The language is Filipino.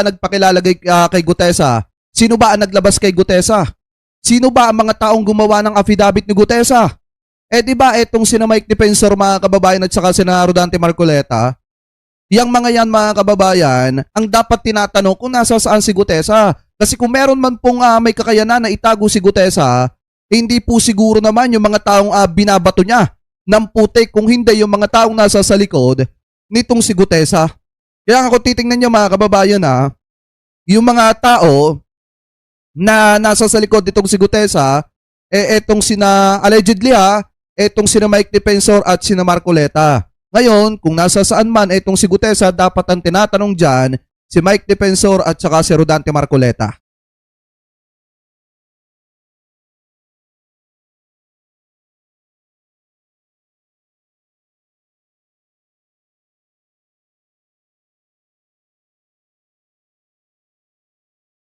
nagpakilala kay Gutesa? Sino ba ang naglabas kay Gutesa? Sino ba ang mga taong gumawa ng affidavit ni Gutesa? Eh di ba etong sina Mike Defensor mga kababayan at saka sina Rodante Marcoleta, yang mga yan mga kababayan, ang dapat tinatanong kung nasa saan si Gutesa. Kasi kung meron man pong may kakayanan na itago si Gutesa, hindi po siguro naman yung mga taong binabato niya ng putik kung hindi yung mga taong nasa sa likod nitong si Gutesa. Kaya ako titingnan niyo mga kababayan yung mga tao na nasa sa likod nitong si Gutesa, etong sina allegedly etong sina Mike Defensor at sina Marcoleta. Ngayon, kung nasa saan man etong si Gutesa, dapat ang tinatanong dyan si Mike Defensor at saka si Rodante Marcoleta.